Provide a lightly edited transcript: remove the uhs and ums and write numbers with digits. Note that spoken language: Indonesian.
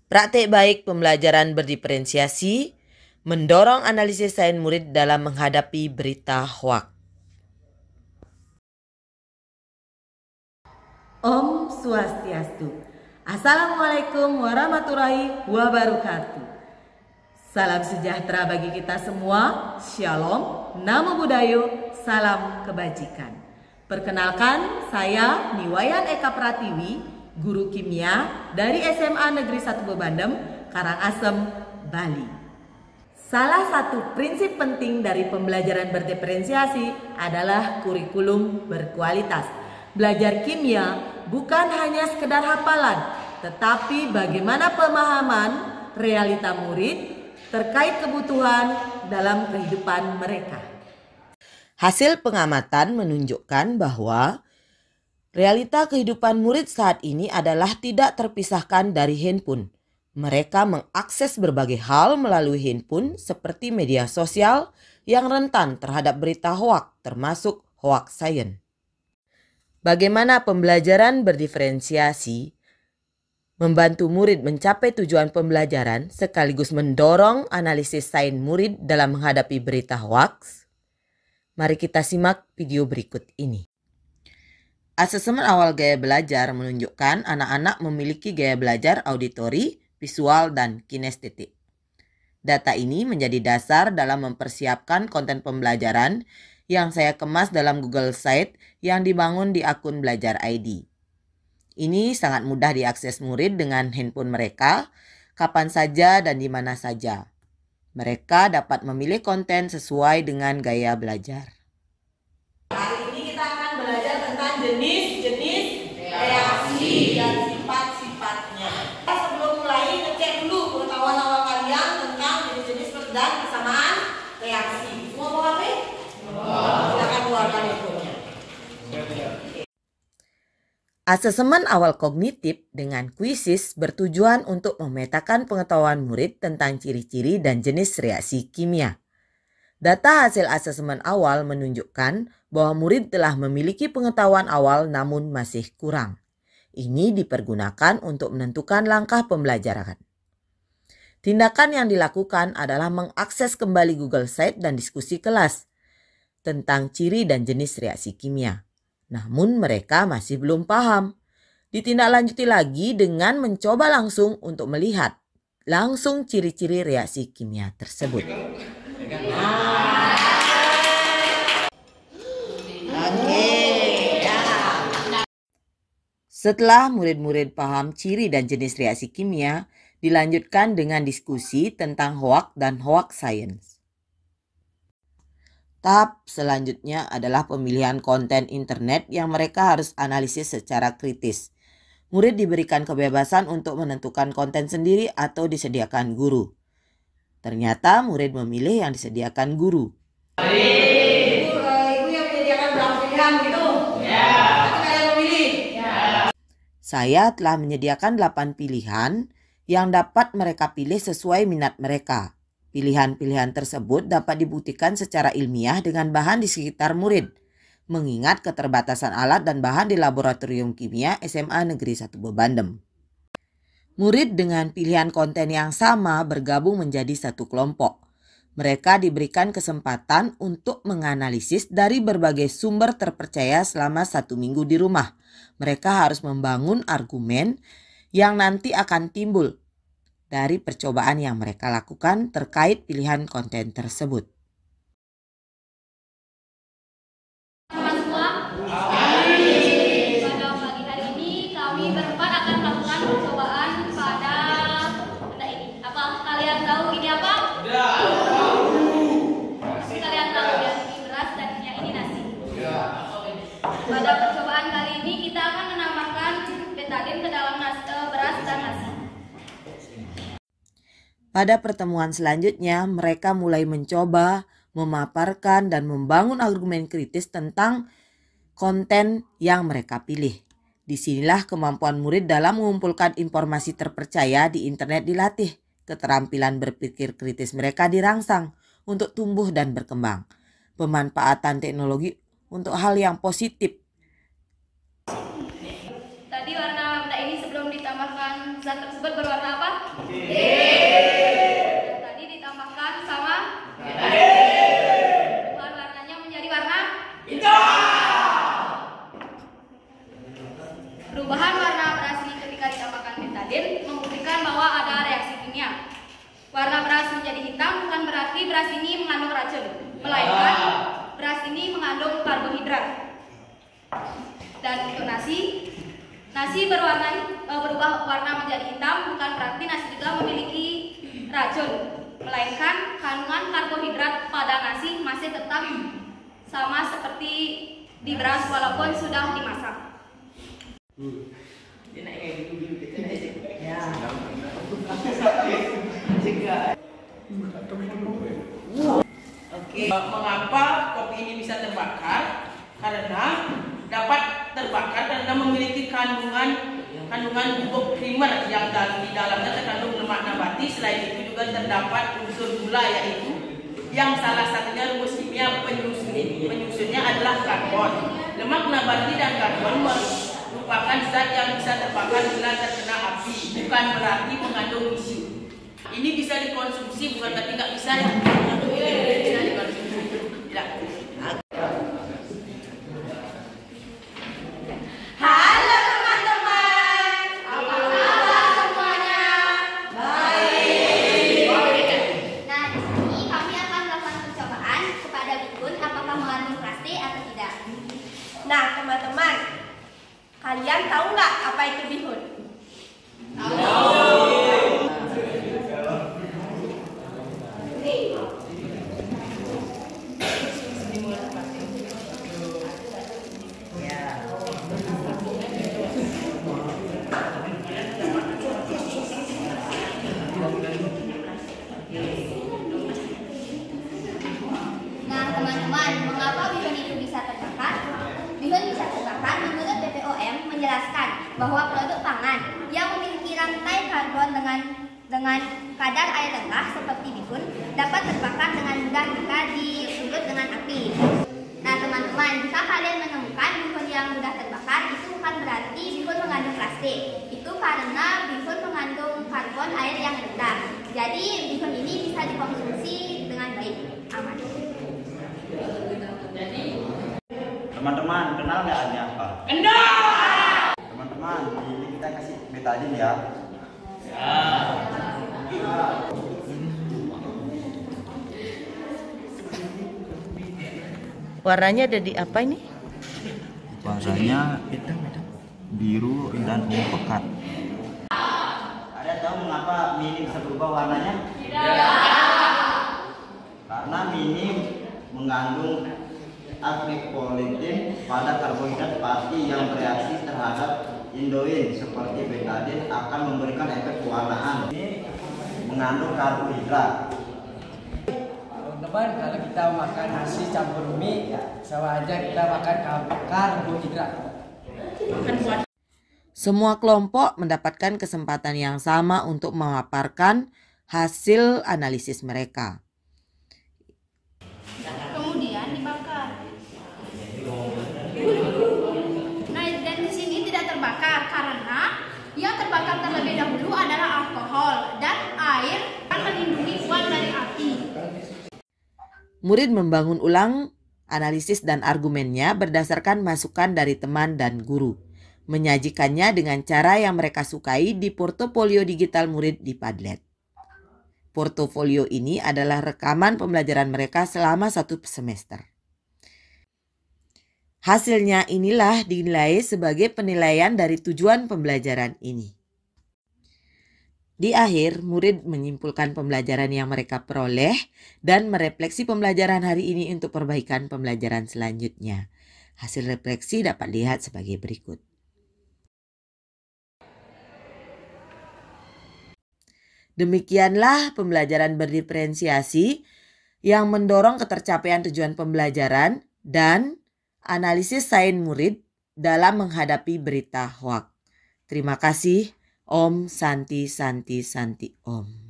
Praktik baik pembelajaran berdiferensiasi mendorong analisis sains murid dalam menghadapi berita hoaks. Om Swastiastu. Assalamualaikum warahmatullahi wabarakatuh. Salam sejahtera bagi kita semua. Shalom, Namo Buddhaya, salam kebajikan. Perkenalkan, saya Niwayan Eka Pratiwi, guru kimia dari SMA Negeri 1 Bebandem, Karangasem, Bali. Salah satu prinsip penting dari pembelajaran berdiferensiasi adalah kurikulum berkualitas. Belajar kimia bukan hanya sekedar hafalan, tetapi bagaimana pemahaman realita murid terkait kebutuhan dalam kehidupan mereka. Hasil pengamatan menunjukkan bahwa realita kehidupan murid saat ini adalah tidak terpisahkan dari handphone. Mereka mengakses berbagai hal melalui handphone seperti media sosial yang rentan terhadap berita hoaks, termasuk hoaks sains. Bagaimana pembelajaran berdiferensiasi membantu murid mencapai tujuan pembelajaran sekaligus mendorong analisis sains murid dalam menghadapi berita hoaks? Mari kita simak video berikut ini. Asesmen awal gaya belajar menunjukkan anak-anak memiliki gaya belajar auditori, visual, dan kinestetik. Data ini menjadi dasar dalam mempersiapkan konten pembelajaran yang saya kemas dalam Google Site yang dibangun di akun Belajar ID. Ini sangat mudah diakses murid dengan handphone mereka, kapan saja dan di mana saja. Mereka dapat memilih konten sesuai dengan gaya belajar. Hari ini kita akan belajar tentang jenis-jenis reaksi dan sifat-sifatnya. Sebelum mulai, ngecek dulu pengetahuan awal kalian tentang jenis-jenis dan kesamaan reaksi. Semua bawa HP? Silakan keluarkan handphonenya. Asesmen awal kognitif dengan kuisis bertujuan untuk memetakan pengetahuan murid tentang ciri-ciri dan jenis reaksi kimia. Data hasil asesmen awal menunjukkan bahwa murid telah memiliki pengetahuan awal namun masih kurang. Ini dipergunakan untuk menentukan langkah pembelajaran. Tindakan yang dilakukan adalah mengakses kembali Google Site dan diskusi kelas tentang ciri dan jenis reaksi kimia. Namun mereka masih belum paham. Ditindaklanjuti lagi dengan mencoba langsung untuk melihat langsung ciri-ciri reaksi kimia tersebut. Setelah murid-murid paham ciri dan jenis reaksi kimia, dilanjutkan dengan diskusi tentang hoaks dan hoaks sains. Tahap selanjutnya adalah pemilihan konten internet yang mereka harus analisis secara kritis. Murid diberikan kebebasan untuk menentukan konten sendiri atau disediakan guru. Ternyata murid memilih yang disediakan guru. Ibu yang menyediakan berapa pilihan gitu? Ya. Nanti kalian memilih? Ya. Saya telah menyediakan 8 pilihan yang dapat mereka pilih sesuai minat mereka. Pilihan-pilihan tersebut dapat dibuktikan secara ilmiah dengan bahan di sekitar murid, mengingat keterbatasan alat dan bahan di Laboratorium Kimia SMA Negeri 1 Bebandem. Murid dengan pilihan konten yang sama bergabung menjadi satu kelompok. Mereka diberikan kesempatan untuk menganalisis dari berbagai sumber terpercaya selama 1 minggu di rumah. Mereka harus membangun argumen yang nanti akan timbul dari percobaan yang mereka lakukan terkait pilihan konten tersebut. Pada pagi hari ini kami berempat akan melakukan percobaan pada benda ini. Apa kalian tahu ini apa? Pasti kalian tahu ya, ini beras dan yang ini nasi. Pada percobaan kali ini kita akan menambahkan betadin ke dalam beras dan nasi. Pada pertemuan selanjutnya, mereka mulai mencoba, memaparkan, dan membangun argumen kritis tentang konten yang mereka pilih. Disinilah kemampuan murid dalam mengumpulkan informasi terpercaya di internet dilatih. Keterampilan berpikir kritis mereka dirangsang untuk tumbuh dan berkembang. Pemanfaatan teknologi untuk hal yang positif. Tadi warna benda ini sebelum ditambahkan zat tersebut berwarna apa? Dan tadi ditambahkan sama perubahan warnanya menjadi warna perubahan warna beras ini ketika ditambahkan betadin membuktikan bahwa ada reaksi kimia. Warna beras menjadi hitam bukan berarti beras ini mengandung racun, melainkan beras ini mengandung karbohidrat. Dan untuk nasi berubah warna menjadi hitam bukan berarti nasi juga memiliki racun, melainkan kandungan karbohidrat pada nasi masih tetap sama seperti di beras walaupun sudah dimasak. Mengapa kopi ini bisa terbakar? Karena dapat terbakar karena memiliki kandungan bubuk primer yang di dalamnya terkandung lemak nabati. Selain itu juga terdapat unsur gula, yaitu yang salah satunya rumus kimia penyusunnya adalah karbon. Lemak nabati dan karbon merupakan zat yang bisa terbakar bila terkena api, bukan berarti mengandung isu. Ini bisa dikonsumsi, bukan berarti nggak bisa dikonsumsi. Tidak. Halo teman-teman, apa kabar semuanya? Baik. Nah, di sini kami akan melakukan percobaan kepada bihun apakah mengandung plastik atau tidak. Nah teman-teman, kalian tahu nggak apa itu bihun? Nah, teman-teman, mengapa bihun itu bisa terbakar? Bihun bisa terbakar menurut BPOM menjelaskan bahwa produk pangan yang memiliki rantai karbon dengan kadar air rendah seperti bihun dapat terbakar dengan mudah jika disulut dengan api. Nah, teman-teman, jika kalian menemukan bihun yang mudah terbakar, itu bukan berarti bihun mengandung plastik. Itu karena bihun mengandung karbon air yang rendah. Jadi, bihun ini bisa dikonsumsi dengan baik, aman. Teman-teman, kenal nggak ini apa? Kenal. Teman-teman, ini kita kasih betadin ya. Warnanya ada di apa ini? Warnanya hitam, biru dan ungu pekat. Ada tahu mengapa mini bisa berubah warnanya? Karena mini mengandung akripolitin pada karbohidrat pati yang bereaksi terhadap indoin seperti betadin akan memberikan efek pewarnaan. Ini mengandung karbohidrat. Teman-teman, kalau kita makan nasi campur mie, ya sama aja kita makan karbohidrat. Semua kelompok mendapatkan kesempatan yang sama untuk memaparkan hasil analisis mereka. Kemudian dibakar. Nah, dan di sini tidak terbakar karena yang terbakar terlebih dahulu adalah alkohol dan air akan melindungi uang dari api. Murid membangun ulang analisis dan argumennya berdasarkan masukan dari teman dan guru, menyajikannya dengan cara yang mereka sukai di portofolio digital murid di Padlet. Portofolio ini adalah rekaman pembelajaran mereka selama 1 semester. Hasilnya inilah dinilai sebagai penilaian dari tujuan pembelajaran ini. Di akhir, murid menyimpulkan pembelajaran yang mereka peroleh dan merefleksi pembelajaran hari ini untuk perbaikan pembelajaran selanjutnya. Hasil refleksi dapat dilihat sebagai berikut. Demikianlah pembelajaran berdiferensiasi yang mendorong ketercapaian tujuan pembelajaran dan analisis sains murid dalam menghadapi berita hoak. Terima kasih. Om Santi Santi Santi Om.